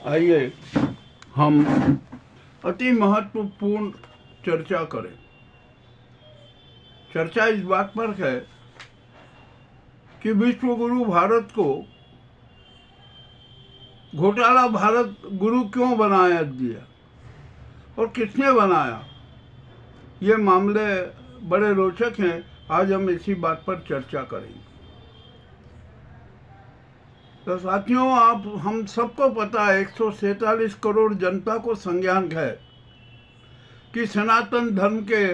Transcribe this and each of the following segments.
आइए हम अति महत्वपूर्ण चर्चा करें। चर्चा इस बात पर है कि विश्व गुरु भारत को घोटाला भारत गुरु क्यों बनाया दिया और किसने बनाया। ये मामले बड़े रोचक हैं। आज हम इसी बात पर चर्चा करेंगे। तो साथियों, आप हम सबको पता है 147 करोड़ जनता को संज्ञान है कि सनातन धर्म के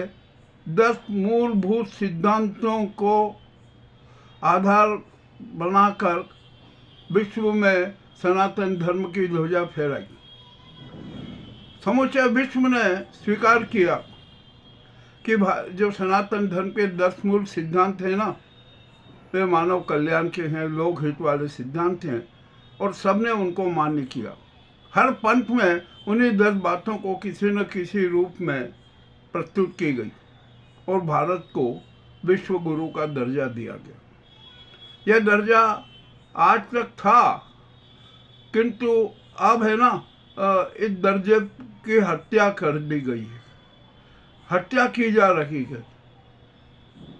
10 मूलभूत सिद्धांतों को आधार बनाकर विश्व में सनातन धर्म की ध्वजा फहराई। समूचे विश्व ने स्वीकार किया कि जो सनातन धर्म के 10 मूल सिद्धांत हैं ना, वे मानव कल्याण के हैं, लोक हित वाले सिद्धांत हैं और सबने उनको मान्य किया। हर पंथ में उन्हीं 10 बातों को किसी न किसी रूप में प्रस्तुत की गई और भारत को विश्व गुरु का दर्जा दिया गया। यह दर्जा आज तक था, किंतु अब है ना, इस दर्जे की हत्या कर दी गई है, हत्या की जा रही है।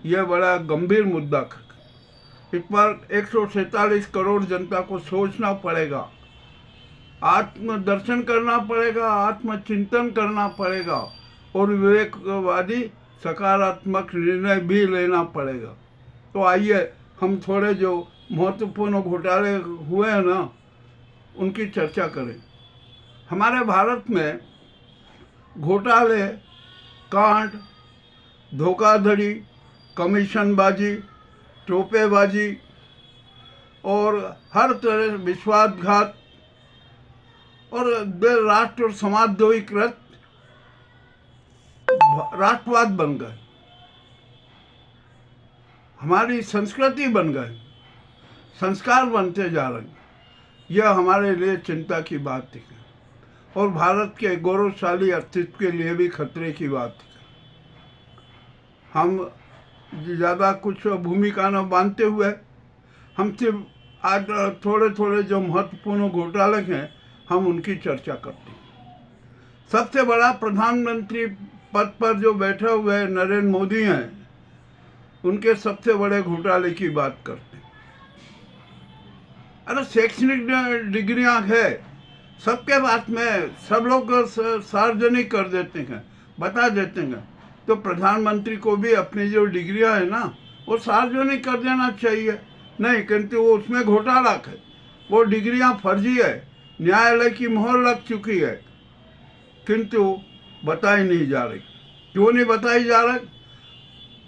यह बड़ा गंभीर मुद्दा है। इस पर 147 करोड़ जनता को सोचना पड़ेगा, आत्मदर्शन करना पड़ेगा, आत्मचिंतन करना पड़ेगा और विवेकवादी सकारात्मक निर्णय भी लेना पड़ेगा। तो आइए हम थोड़े जो महत्वपूर्ण घोटाले हुए हैं ना, उनकी चर्चा करें। हमारे भारत में घोटाले, कांड, धोखाधड़ी, कमीशनबाजी, टोपेबाजी और हर तरह विश्वासघात और राष्ट्र और समाजद्रोही कृत राष्ट्रवाद बन गए, हमारी संस्कृति बन गए, संस्कार बनते जा रहे हैं। यह हमारे लिए चिंता की बात है और भारत के गौरवशाली अस्तित्व के लिए भी खतरे की बात है। हम ज़्यादा कुछ भूमिका न बांधते हुए हम सिर्फ आज थोड़े थोड़े जो महत्वपूर्ण घोटाले हैं हम उनकी चर्चा करते हैं। सबसे बड़ा प्रधानमंत्री पद पर जो बैठे हुए नरेंद्र मोदी हैं, उनके सबसे बड़े घोटाले की बात करते हैं। अरे शैक्षणिक डिग्रियां है सबके पास में, सब लोग सार्वजनिक कर देते हैं, बता देते हैं। तो प्रधानमंत्री को भी अपनी जो डिग्रियां है ना, वो सार्वजनिक कर देना चाहिए। नहीं, किंतु वो उसमें घोटाला है, वो डिग्रियां फर्जी है, न्यायालय की मोहर लग चुकी है, किंतु बताई नहीं जा रही। क्यों नहीं बताई जा रही?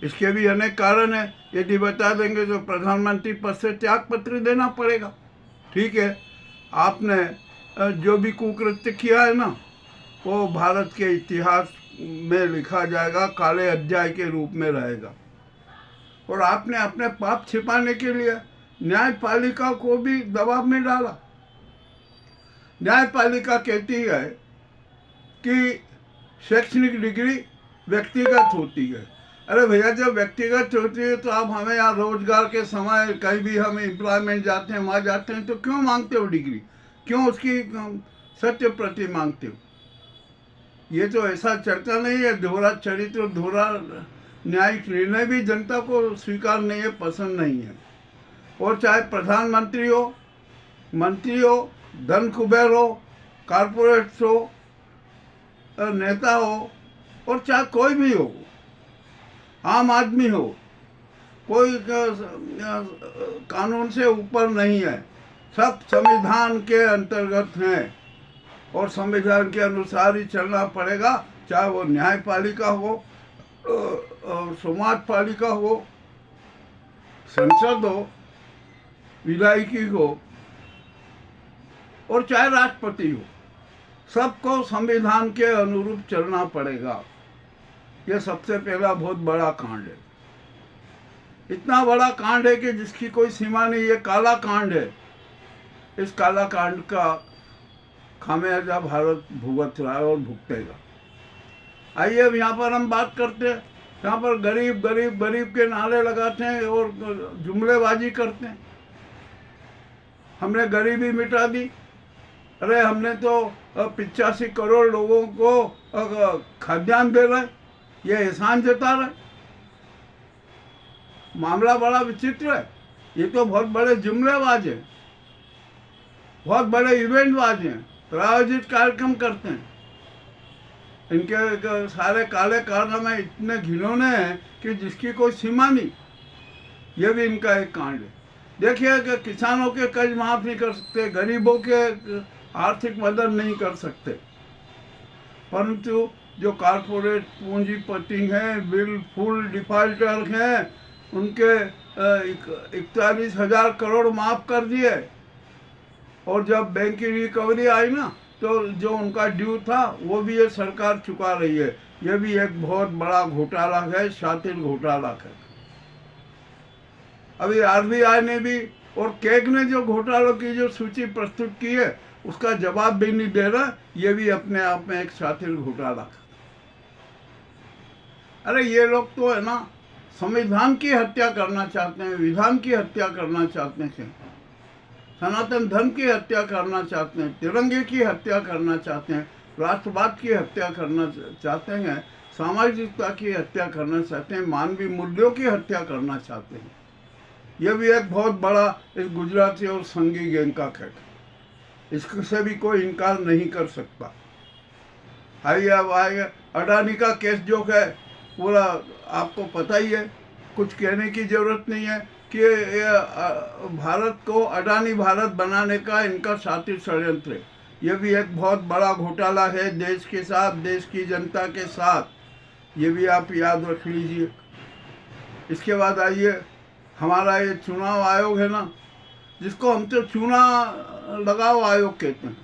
इसके भी अनेक कारण है। यदि बता देंगे तो प्रधानमंत्री पद से त्याग पत्र देना पड़ेगा। ठीक है, आपने जो भी कुकृत्य किया है ना, वो भारत के इतिहास में लिखा जाएगा, काले अध्याय के रूप में रहेगा। और आपने अपने पाप छिपाने के लिए न्यायपालिका को भी दबाव में डाला। न्यायपालिका कहती है कि शैक्षणिक डिग्री व्यक्तिगत होती है। अरे भैया, जब व्यक्तिगत होती है तो आप हमें यहाँ रोजगार के समय कहीं भी हम एम्प्लॉयमेंट जाते हैं, वहाँ जाते हैं, तो क्यों मांगते हो डिग्री? क्यों उसकी सत्य प्रति मांगते हो? ये तो ऐसा चर्चा नहीं है। दोहरा चरित्र, दोहरा न्यायिक निर्णय भी जनता को स्वीकार नहीं है, पसंद नहीं है। और चाहे प्रधानमंत्री हो, मंत्री हो, धन कुबेर हो, कारपोरेट्स हो, नेता हो, और चाहे कोई भी हो, आम आदमी हो, कोई कानून से ऊपर नहीं है। सब संविधान के अंतर्गत हैं और संविधान के अनुसार ही चलना पड़ेगा। चाहे वो न्यायपालिका हो, समाज पालिका हो, संसद हो, विधायिकी हो, और चाहे राष्ट्रपति हो, सबको संविधान के अनुरूप चलना पड़ेगा। यह सबसे पहला बहुत बड़ा कांड है। इतना बड़ा कांड है कि जिसकी कोई सीमा नहीं। ये काला कांड है। इस काला कांड का खामियाजा भारत भुगत रहा है और भुगतेगा। आइए अब यहाँ पर हम बात करते हैं। यहाँ पर गरीब गरीब गरीब के नारे लगाते हैं और जुमलेबाजी करते हैं। हमने गरीबी मिटा दी, अरे हमने तो 85 करोड़ लोगों को खाद्यान्न दे रहे, ये एहसान जता रहे। मामला बड़ा विचित्र है। ये तो बहुत बड़े जुमलेबाज हैं, बहुत बड़े इवेंटबाज हैं, प्रायोजित कार्यक्रम करते हैं। इनके सारे काले कारनामे इतने घिनौने हैं कि जिसकी कोई सीमा नहीं। ये भी इनका एक कांड है। देखिए कि किसानों के कर्ज माफ नहीं कर सकते, गरीबों के आर्थिक मदद नहीं कर सकते, परंतु जो कारपोरेट पूंजीपति हैं, बिल्कुल डिफॉल्टर हैं, उनके 41,000 करोड़ माफ कर दिए। और जब बैंक की रिकवरी आई ना, तो जो उनका ड्यू था वो भी ये सरकार चुका रही है। ये भी एक बहुत बड़ा घोटाला है, शातिर घोटाला है। अभी आरबीआई ने भी और कैग ने जो घोटालों की जो सूची प्रस्तुत की है, उसका जवाब भी नहीं दे रहा। ये भी अपने आप में एक शातिर घोटाला है। अरे ये लोग तो है ना, संविधान की हत्या करना चाहते हैं, विधान की हत्या करना चाहते हैं, सनातन धर्म की हत्या करना चाहते हैं, तिरंगे की हत्या करना चाहते हैं, राष्ट्रवाद की हत्या करना चाहते हैं, सामाजिकता की हत्या करना चाहते हैं, मानवीय मूल्यों की हत्या करना चाहते हैं। यह भी एक बहुत बड़ा इस गुजराती और संघी गैंग का है। इससे भी कोई इनकार नहीं कर सकता। आइए अडानी का केस जो है पूरा आपको पता ही है, कुछ कहने की जरूरत नहीं है कि भारत को अडानी भारत बनाने का इनका शातिर षड्यंत्र है। यह भी एक बहुत बड़ा घोटाला है देश के साथ, देश की जनता के साथ। ये भी आप याद रख लीजिए। इसके बाद आइए हमारा ये चुनाव आयोग है ना, जिसको हम तो चूना लगाओ आयोग कहते हैं।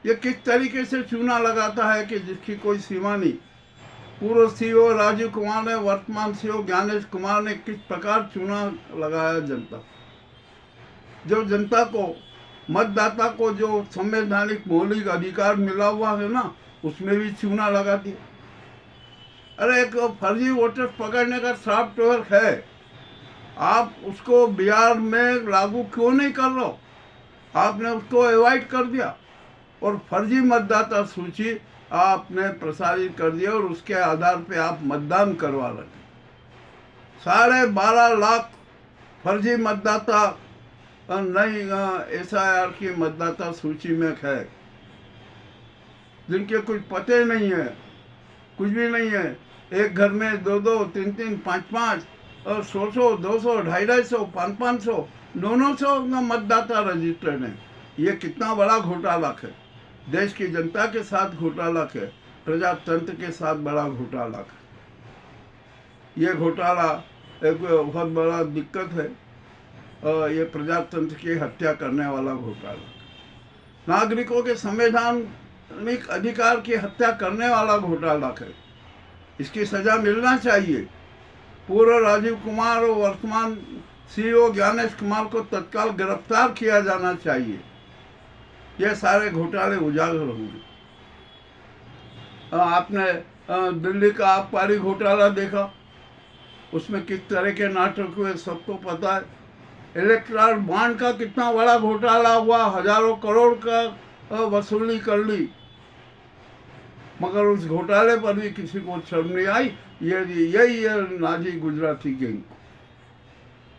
ये किस तरीके से चूना लगाता है कि जिसकी कोई सीमा नहीं। पूर्व सीईओ राजीव कुमार ने, वर्तमान सीईओ ज्ञानेश कुमार ने किस प्रकार चूना लगाया जनता, जो जनता को, मतदाता को जो संवैधानिक मौलिक अधिकार मिला हुआ है ना, उसमें भी चूना लगा दिया। अरे एक फर्जी वोटर पकड़ने का सॉफ्टवेयर है, आप उसको बिहार में लागू क्यों नहीं कर रहे हो? आपने उसको अवॉइड कर दिया और फर्जी मतदाता सूची आपने प्रसारित कर दिया और उसके आधार पे आप मतदान करवा रहे। 12.5 लाख फर्जी मतदाता नई SIR की मतदाता सूची में है, जिनके कुछ पते नहीं है, कुछ भी नहीं है। एक घर में 2-2, 3-3, 5-5 और 100-100, 200, 250, 500, 900 मतदाता रजिस्टर्ड हैं। ये कितना बड़ा घोटाला है। देश की जनता के साथ घोटाला है, प्रजातंत्र के साथ बड़ा घोटाला है। ये घोटाला एक बहुत बड़ा दिक्कत है। ये प्रजातंत्र की हत्या करने वाला घोटाला, नागरिकों के संवैधानिक अधिकार की हत्या करने वाला घोटाला है। इसकी सजा मिलना चाहिए। पूर्व राजीव कुमार और वर्तमान सीईओ ज्ञानेश कुमार को तत्काल गिरफ्तार किया जाना चाहिए। ये सारे घोटाले उजागर होंगे। आपने दिल्ली का आबकारी घोटाला देखा, उसमें किस तरह के नाटक हुए सबको पता है। इलेक्ट्रल बॉन्ड का कितना बड़ा घोटाला हुआ, हजारों करोड़ का वसूली कर ली, मगर उस घोटाले पर भी किसी को शर्म नहीं आई। यही नाजी गुजराती गैंग।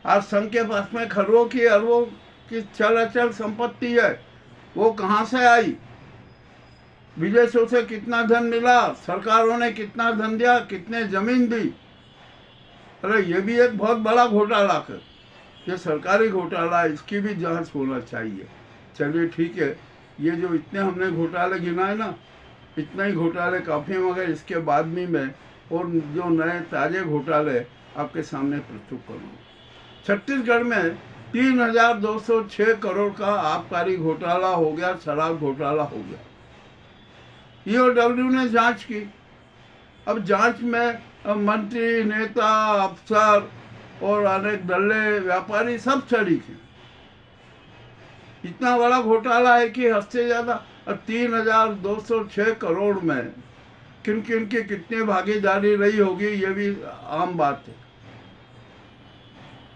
आज संघ के पास में खरबों की अरबों की चल अचल संपत्ति है, वो कहाँ से आई? विदेशों से कितना धन मिला, सरकारों ने कितना धन दिया, कितने जमीन दी। अरे ये भी एक बहुत बड़ा घोटाला है, ये सरकारी घोटाला है, इसकी भी जांच होना चाहिए। चलिए ठीक है, ये जो इतने हमने घोटाले गिनाए ना, इतना ही घोटाले काफ़ी, मगर इसके बाद भी मैं और जो नए ताज़े घोटाले आपके सामने प्रस्तुत करूँगा। छत्तीसगढ़ में 3,206 करोड़ का आबकारी घोटाला हो गया, शराब घोटाला हो गया। EOW ने जांच की। अब जांच में मंत्री, नेता, अफसर और अनेक दल्ले, व्यापारी सब शरीक हैं। इतना बड़ा घोटाला है कि हद से ज़्यादा। 3,206 करोड़ में किन किन की कितनी भागीदारी रही होगी, ये भी आम बात है।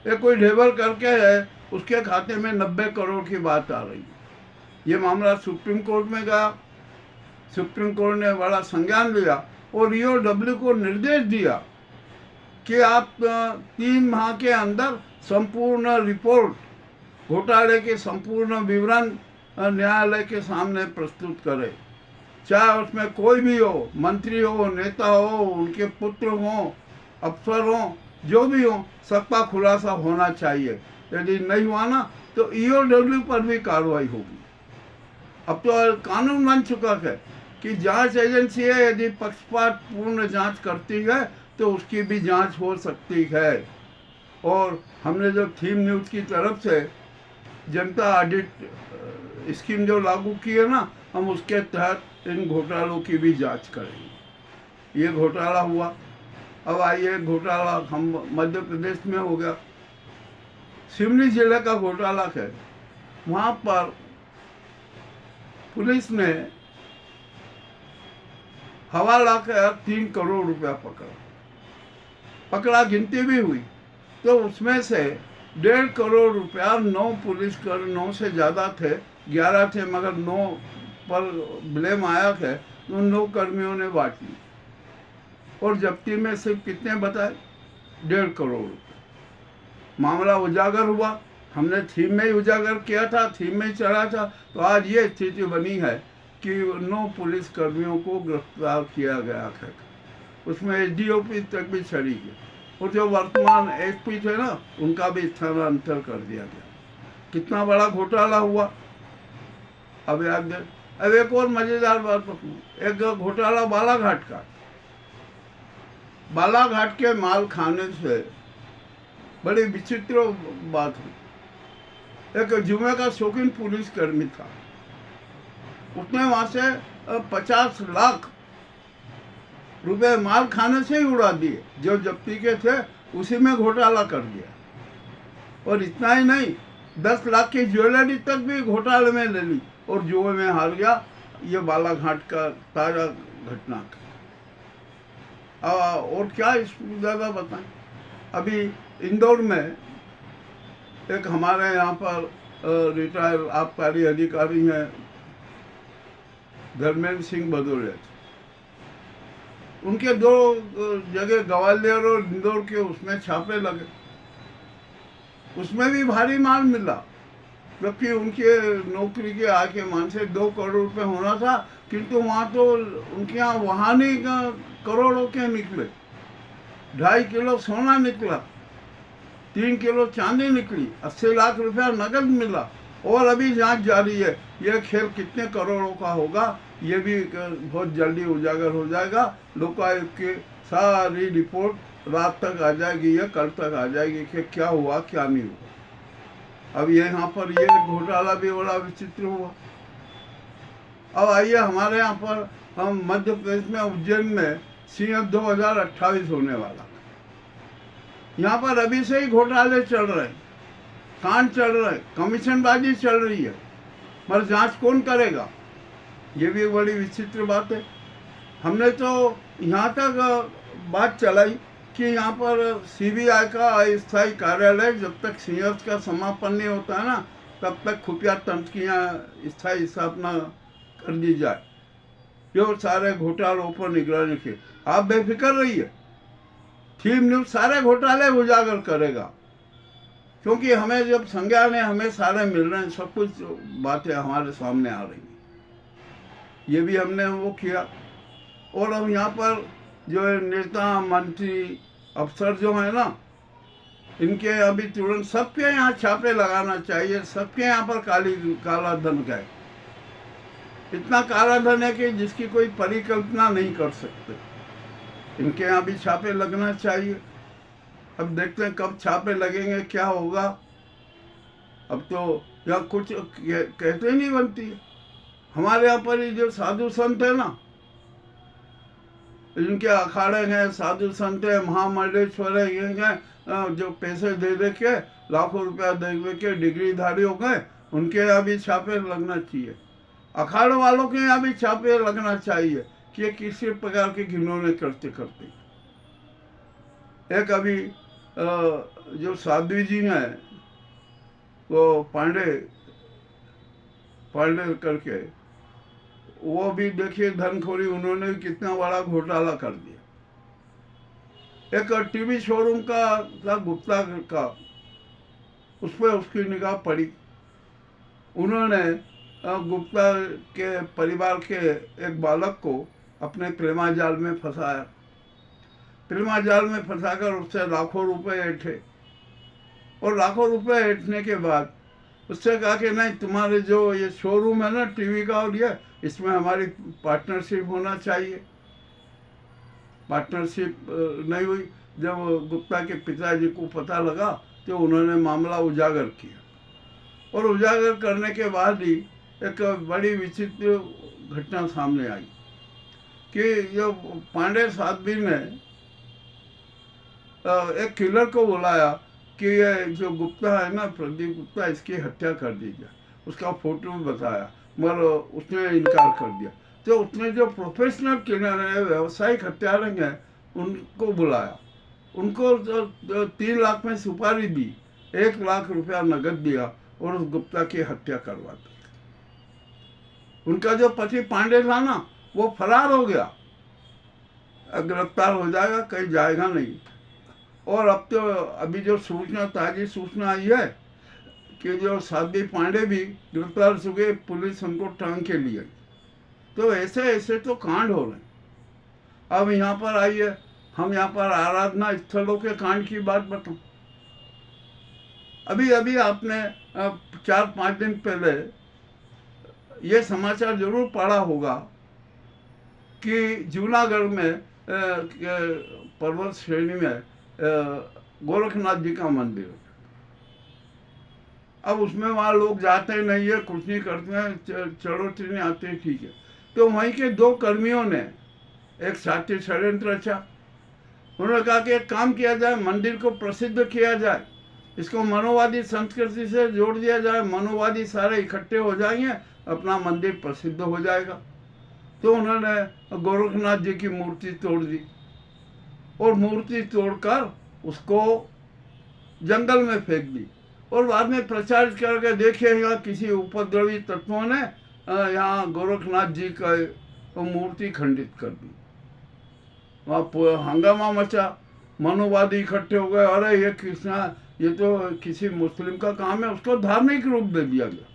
ये कोई ढेबर करके है, उसके खाते में 90 करोड़ की बात आ रही है। ये मामला सुप्रीम कोर्ट में गया। सुप्रीम कोर्ट ने बड़ा संज्ञान लिया और ईओडब्ल्यू को निर्देश दिया कि आप 3 माह के अंदर संपूर्ण रिपोर्ट, घोटाले के संपूर्ण विवरण न्यायालय के सामने प्रस्तुत करें। चाहे उसमें कोई भी हो, मंत्री हो, नेता हो, उनके पुत्र हो, अफसर हो, जो भी हो, सबका खुलासा होना चाहिए। यदि नहीं हुआ ना तो ईओडब्ल्यू पर भी कार्रवाई होगी। अब तो कानून बन चुका है कि जांच एजेंसी है, यदि पक्षपात पूर्ण जांच करती है तो उसकी भी जांच हो सकती है। और हमने जो थीम न्यूज़ की तरफ से जनता ऑडिट स्कीम जो लागू की है ना, हम उसके तहत इन घोटालों की भी जांच करेंगे। ये घोटाला हुआ, अब आइए घोटाला हम मध्य प्रदेश में हो गया। सिवनी जिले का घोटाला है। वहाँ पर पुलिस ने 1.25 लाख 3 करोड़ रुपया पकड़ा। गिनती भी हुई तो उसमें से 1.5 करोड़ रुपया 9 पुलिसकर्मी, 9 से ज़्यादा थे, 11 थे, मगर 9 पर ब्लेम आया है तो 9 कर्मियों ने बांट ली। और जब्ती में सिर्फ कितने बताए? 1.5 करोड़ रुपये। मामला उजागर हुआ। हमने थीम में ही उजागर किया था, थीम में ही चढ़ा था। तो आज ये स्थिति बनी है कि 9 पुलिस कर्मियों को गिरफ्तार किया गया है। उसमें एसडीओपी तक भी चढ़ी गई और जो वर्तमान एसपी थे ना, उनका भी स्थानांतर कर दिया गया। कितना बड़ा घोटाला हुआ। अब एक और मजेदार बात बताऊं। एक घोटाला बालाघाट का। बालाघाट के माल खाने से बड़ी विचित्र बात हुई। एक जुमे का शौकीन पुलिसकर्मी था, उसने वहां से 50 लाख रुपए माल खाने से ही उड़ा दिए। जो जब्ती के थे उसी में घोटाला कर दिया। और इतना ही नहीं, 10 लाख की ज्वेलरी तक भी घोटाले में ले ली और जुए में हार गया। ये बालाघाट का ताजा घटना। और क्या इसमें ज़्यादा बताएं। अभी इंदौर में एक हमारे यहाँ पर रिटायर आबकारी अधिकारी हैं धर्मेंद्र सिंह भदौरिया, उनके 2 जगह ग्वालियर और इंदौर के उसमें छापे लगे। उसमें भी भारी माल मिला, जबकि उनके नौकरी के आय के मान से 2 करोड़ रुपए होना था, किंतु वहाँ तो उनके यहाँ वहानी करोड़ों के निकले। 2.5 किलो सोना निकला, 3 किलो चांदी निकली, 80 लाख रुपया नकद मिला। और अभी जांच जारी है। यह खेल कितने करोड़ों का होगा ये भी बहुत जल्दी उजागर हो जाएगा। लोकायुक्त की सारी रिपोर्ट रात तक आ जाएगी या कल तक आ जाएगी कि क्या हुआ क्या नहीं हुआ। अब यहाँ पर ये घोटाला भी बड़ा विचित्र हुआ। अब आइए हमारे यहाँ पर, हम मध्य प्रदेश में उज्जैन में CM 2028 होने वाला। यहाँ पर अभी से ही घोटाले चल रहे हैं, कांड चल रहे हैं, कमीशनबाजी चल रही है, मगर जांच कौन करेगा? ये भी बड़ी विचित्र बात है। हमने तो यहाँ तक बात चलाई कि यहाँ पर CBI का अस्थायी कार्यालय जब तक संयंत्र का समापन नहीं होता है ना, तब तक खुफिया तंत्र की यहाँ स्थायी स्थापना कर दी जाए, जो सारे घोटालों पर निगरानी की। आप बेफिक्र रहिए, थीम न्यूज़ सारे घोटाले उजागर करेगा, क्योंकि हमें जब संज्ञान है, हमें सारे मिल रहे हैं, सब कुछ बातें हमारे सामने आ रही हैं। ये भी हमने वो किया। और अब यहाँ पर जो नेता, मंत्री, अफसर जो है ना, इनके अभी तुरंत सबके यहाँ छापे लगाना चाहिए। सबके यहाँ पर काला धन गए। इतना काला धन है कि जिसकी कोई परिकल्पना नहीं कर सकते। इनके यहाँ भी छापे लगना चाहिए। अब देखते हैं कब छापे लगेंगे, क्या होगा। अब तो यहाँ कुछ कहते ही नहीं बनती है। हमारे यहाँ पर ये जो साधु संत है ना, इनके अखाड़े हैं, साधु संत है, महामंडलेश्वर है, ये हैं जो पैसे दे दे के, लाखों रुपया दे दे के डिग्रीधारी हो गए, उनके यहाँ भी छापे लगना चाहिए। अखाड़े वालों के यहाँ भी छापे लगना चाहिए कि ये किसी प्रकार के घिनौने करते करते। एक अभी जो साध्वी जी हैं, वो पांडे करके, वो भी देखिए धनखोरी, उन्होंने कितना बड़ा घोटाला कर दिया। एक टीवी शोरूम का था गुप्ता का, उस पर उसकी निगाह पड़ी। उन्होंने गुप्ता के परिवार के एक बालक को अपने प्रेमा जाल में फंसाया। प्रेमा जाल में फंसाकर उससे लाखों रुपए ऐंठे, और लाखों रुपए ऐंठने के बाद उससे कहा कि नहीं, तुम्हारे जो ये शोरूम है ना टीवी का और ये, इसमें हमारी पार्टनरशिप होना चाहिए। पार्टनरशिप नहीं हुई। जब गुप्ता के पिताजी को पता लगा तो उन्होंने मामला उजागर किया, और उजागर करने के बाद ही एक बड़ी विचित्र घटना सामने आई कि जो पांडे साध्वी ने एक किलर को बुलाया कि ये जो गुप्ता है ना, प्रदीप गुप्ता, इसकी हत्या कर दी जाए। उसका फोटो बताया, मगर उसने इनकार कर दिया। तो उसने जो प्रोफेशनल किलर है, व्यावसायिक हत्यारे हैं, उनको बुलाया। उनको 3 लाख में सुपारी दी, 1 लाख रुपया नगद दिया और उस गुप्ता की हत्या करवा दी। उनका जो पति पांडे था ना, वो फरार हो गया, गिरफ्तार हो जाएगा, कहीं जाएगा नहीं। और अब तो अभी जो सूचना, ताज़ी सूचना आई है कि जो साध्वी पांडे भी गिरफ्तार हो गए, पुलिस उनको टांग के लिए। तो ऐसे ऐसे तो कांड हो रहे हैं। अब यहाँ पर आइए, हम यहाँ पर आराधना स्थलों के कांड की बात बताऊं। अभी अभी आपने 4-5 दिन पहले ये समाचार जरूर पढ़ा होगा कि जूनागढ़ में पर्वत श्रेणी में गोरखनाथ जी का मंदिर है। अब उसमें वहाँ लोग जाते नहीं है, कुछ नहीं करते हैं, चढ़ोतरी आते हैं, ठीक है। तो वहीं के 2 कर्मियों ने एक साथी षड्यंत्र रचा। उन्होंने कहा कि एक काम किया जाए, मंदिर को प्रसिद्ध किया जाए, इसको मनोवादी संस्कृति से जोड़ दिया जाए, मनोवादी सारे इकट्ठे हो जाएंगे, अपना मंदिर प्रसिद्ध हो जाएगा। तो उन्होंने गोरखनाथ जी की मूर्ति तोड़ दी, और मूर्ति तोड़कर उसको जंगल में फेंक दी, और बाद में प्रचार करके देखिए यहाँ किसी उपद्रवी तत्वों ने यहाँ गोरखनाथ जी का मूर्ति खंडित कर दी। वहाँ हंगामा मचा, मनोवादी इकट्ठे हो गए, अरे ये कृष्णा, ये तो किसी मुस्लिम का काम है, उसको धार्मिक रूप दे दिया गया।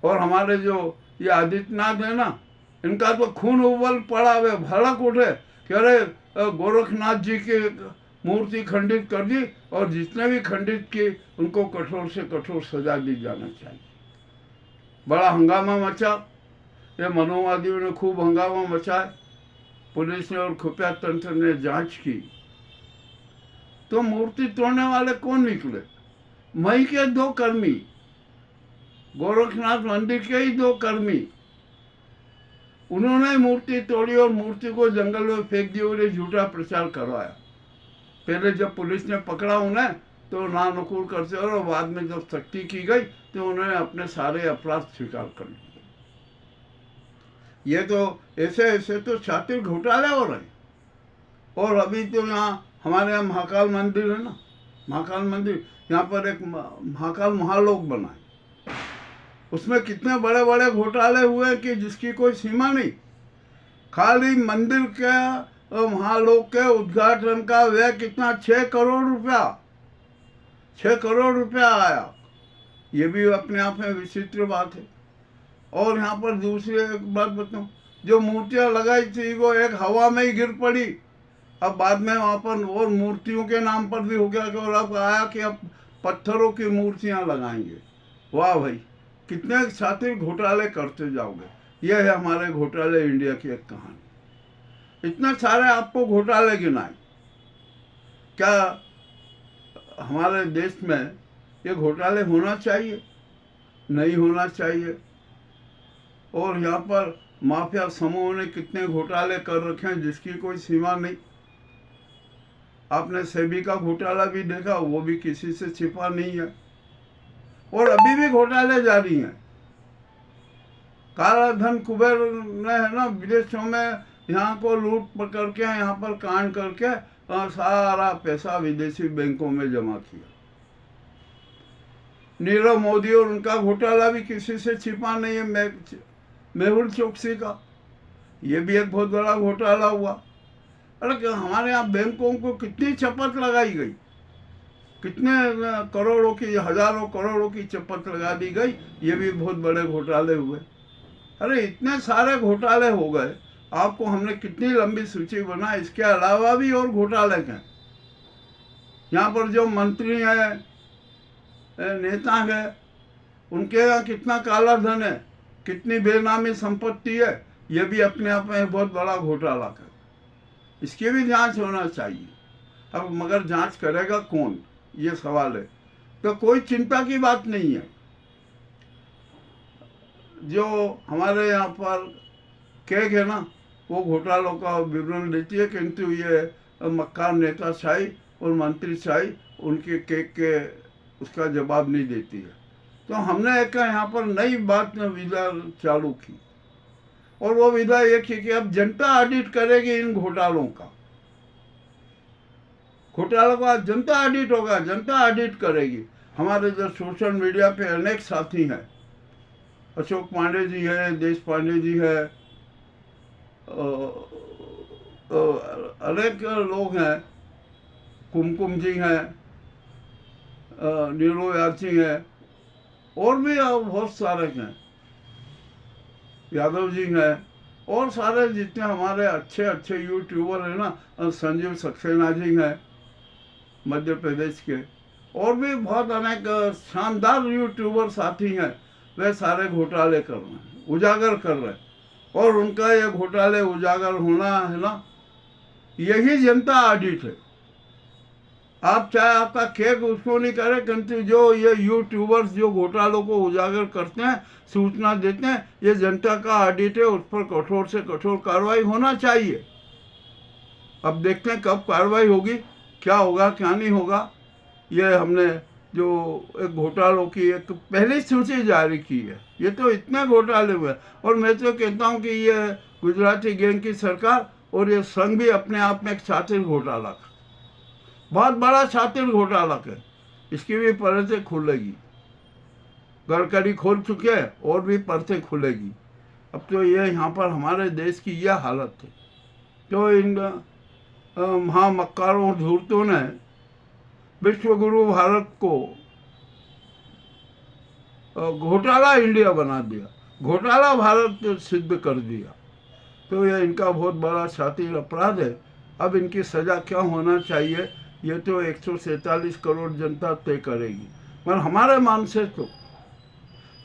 और हमारे जो ये आदित्यनाथ है ना, इनका तो खून उबल पड़ा हुआ, भड़क उठे कि अरे गोरखनाथ जी की मूर्ति खंडित कर दी, और जितने भी खंडित की उनको कठोर से कठोर सजा दी जाना चाहिए। बड़ा हंगामा मचा, ये मनोवादियों ने खूब हंगामा मचाया। पुलिस ने और खुफिया तंत्र ने जांच की, तो मूर्ति तोड़ने वाले कौन निकले? मई के 2 कर्मी, गोरखनाथ मंदिर के ही 2 कर्मी, उन्होंने मूर्ति तोड़ी और मूर्ति को जंगल में फेंक दिया और ये झूठा प्रचार करवाया। पहले जब पुलिस ने पकड़ा उन्हें तो नानुकूल करते, और बाद में जब सख्ती की गई तो उन्होंने अपने सारे अपराध स्वीकार कर लिए। ये तो ऐसे ऐसे तो छात्र घोटाले हो रहे। और अभी तो यहाँ हमारे यहाँ महाकाल मंदिर है ना, महाकाल मंदिर, यहाँ पर एक महाकाल महालोक बना है, उसमें कितने बड़े बड़े घोटाले हुए कि जिसकी कोई सीमा नहीं। खाली मंदिर के महालोक के उद्घाटन का व्यय कितना, 6 करोड़ रुपया, 6 करोड़ रुपया आया। ये भी अपने आप में विचित्र बात है। और यहाँ पर दूसरी एक बात बताऊँ, जो मूर्तियाँ लगाई थी वो एक हवा में ही गिर पड़ी। अब बाद में वहाँ पर और मूर्तियों के नाम पर भी हो गया कि, और अब आया कि अब पत्थरों की मूर्तियाँ लगाएंगे। वाह भाई, कितने साथी घोटाले करते जाओगे। यह है हमारे घोटाले इंडिया की एक कहानी। इतने सारे आपको घोटाले गिनाए, क्या हमारे देश में ये घोटाले होना चाहिए? नहीं होना चाहिए। और यहाँ पर माफिया समूह ने कितने घोटाले कर रखे हैं जिसकी कोई सीमा नहीं। आपने सेबी का घोटाला भी देखा, वो भी किसी से छिपा नहीं है, और अभी भी घोटाले जारी हैं। काला धन कुबेर ने है ना विदेशों में यहाँ को लूट पकड़ के यहाँ पर कांड करके सारा पैसा विदेशी बैंकों में जमा किया। नीरव मोदी और उनका घोटाला भी किसी से छिपा नहीं है। मेहुल चोकसी का ये भी एक बहुत बड़ा घोटाला हुआ। अरे हमारे यहाँ बैंकों को कितनी शपथ लगाई गई, कितने करोड़ों की, हजारों करोड़ों की शपथ लगा दी गई, ये भी बहुत बड़े घोटाले हुए। अरे इतने सारे घोटाले हो गए, आपको हमने कितनी लंबी सूची बनाई, इसके अलावा भी और घोटाले हैं। यहाँ पर जो मंत्री हैं, नेता हैं, उनके यहाँ कितना काला धन है, कितनी बेनामी संपत्ति है, ये भी अपने आप में बहुत बड़ा घोटाला है। इसकी भी जांच होना चाहिए। अब मगर जांच करेगा कौन, ये सवाल है। तो कोई चिंता की बात नहीं है। जो हमारे यहाँ पर केक है ना, वो घोटालों का विवरण देती है, किंतु ये मक्कार नेताशाही और मंत्रीशाही उनके केक के उसका जवाब नहीं देती है। तो हमने एक यहाँ पर नई बात विधा चालू की, और वो विधा ये की कि अब जनता ऑडिट करेगी इन घोटालों का। घोटालों का जनता ऑडिट होगा, जनता ऑडिट करेगी। हमारे जो सोशल मीडिया पे अनेक साथी हैं, अशोक पांडे जी हैं, देश पांडे जी हैं, अनेक लोग हैं, कुमकुम जी हैं, नीलो याची हैं, और भी बहुत सारे हैं, यादव जी हैं, और सारे जितने हमारे अच्छे अच्छे यूट्यूबर हैं ना, संजीव सक्सेना जी हैं मध्य प्रदेश के, और भी बहुत अनेक शानदार यूट्यूबर साथी हैं। वे सारे घोटाले कर रहे हैं, उजागर कर रहे हैं, और उनका ये घोटाले उजागर होना है ना, यही जनता ऑडिट है। आप चाहे आपका केक उसको नहीं करे, किंतु जो ये यूट्यूबर्स जो घोटालों को उजागर करते हैं, सूचना देते हैं, ये जनता का ऑडिट है। उस पर कठोर से कठोर कार्रवाई होना चाहिए। अब देखते हैं कब कार्रवाई होगी, क्या होगा क्या नहीं होगा। ये हमने जो एक घोटालों की एक पहली सूची जारी की है, ये तो इतने घोटाले हुए। और मैं तो कहता हूँ कि ये गुजराती गैंग की सरकार और ये संघ भी अपने आप में एक शातिर घोटाला का, बहुत बड़ा शातिर घोटाला है। इसकी भी परतें खुलेगी। गडकरी खोल चुके हैं, और भी परतें खुलेगी। अब तो ये यहाँ पर हमारे देश की यह हालत है। तो इन महामक्कारों धूर्तों ने विश्वगुरु भारत को घोटाला इंडिया बना दिया, घोटाला भारत सिद्ध कर दिया। तो यह इनका बहुत बड़ा शातिर अपराध है। अब इनकी सज़ा क्या होना चाहिए, ये तो 147 करोड़ जनता तय करेगी। पर हमारे मान से तो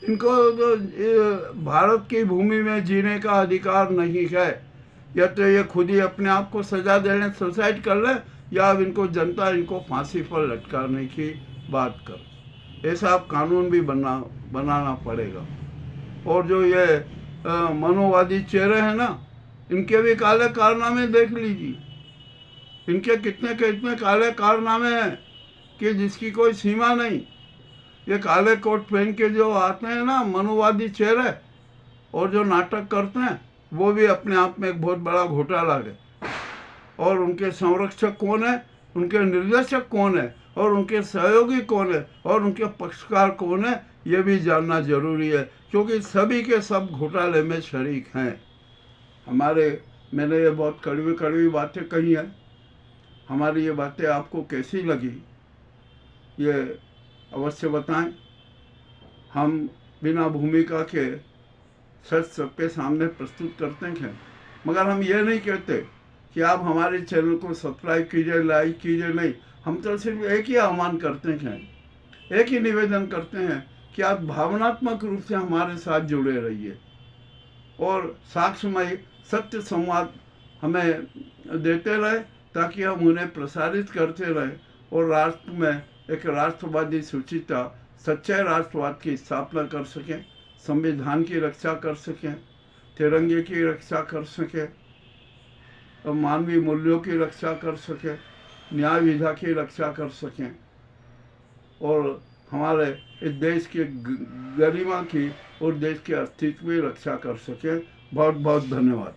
इनको तो भारत की भूमि में जीने का अधिकार नहीं है। या तो ये खुद ही अपने आप को सजा देने, सुसाइड कर ले, या अब इनको जनता इनको फांसी पर लटकाने की बात कर। ऐसा अब कानून भी बनाना पड़ेगा। और जो ये मनोवादी चेहरे हैं ना, इनके भी काले कारनामे देख लीजिए। इनके कितने के इतने काले कारनामे हैं कि जिसकी कोई सीमा नहीं। ये काले कोट पहन के जो आते हैं ना मनोवादी चेहरे, और जो नाटक करते हैं, वो भी अपने आप में एक बहुत बड़ा घोटाला है। और उनके संरक्षक कौन है, उनके निर्देशक कौन है, और उनके सहयोगी कौन है, और उनके पक्षकार कौन है, ये भी जानना जरूरी है, क्योंकि सभी के सब घोटाले में शरीक हैं। मैंने ये बहुत कड़वी कड़वी बातें कही हैं। हमारी ये बातें आपको कैसी लगी, ये अवश्य बताएं। हम बिना भूमिका के सच सबके सामने प्रस्तुत करते हैं, मगर हम ये नहीं कहते कि आप हमारे चैनल को सब्सक्राइब कीजिए, लाइक कीजिए, नहीं। हम तो सिर्फ एक ही आह्वान करते हैं, एक ही निवेदन करते हैं कि आप भावनात्मक रूप से हमारे साथ जुड़े रहिए और साक्ष्यमय सत्य संवाद हमें देते रहे, ताकि हम उन्हें प्रसारित करते रहें और राष्ट्र में एक राष्ट्रवादी सुचिता, सच्चे राष्ट्रवाद की स्थापना कर सकें, संविधान की रक्षा कर सकें, तिरंगे की रक्षा कर सकें, और मानवीय मूल्यों की रक्षा कर सकें, न्याय विधा की रक्षा कर सकें, और हमारे इस देश की गरिमा की और देश के अस्तित्व की रक्षा कर सकें। बहुत बहुत धन्यवाद।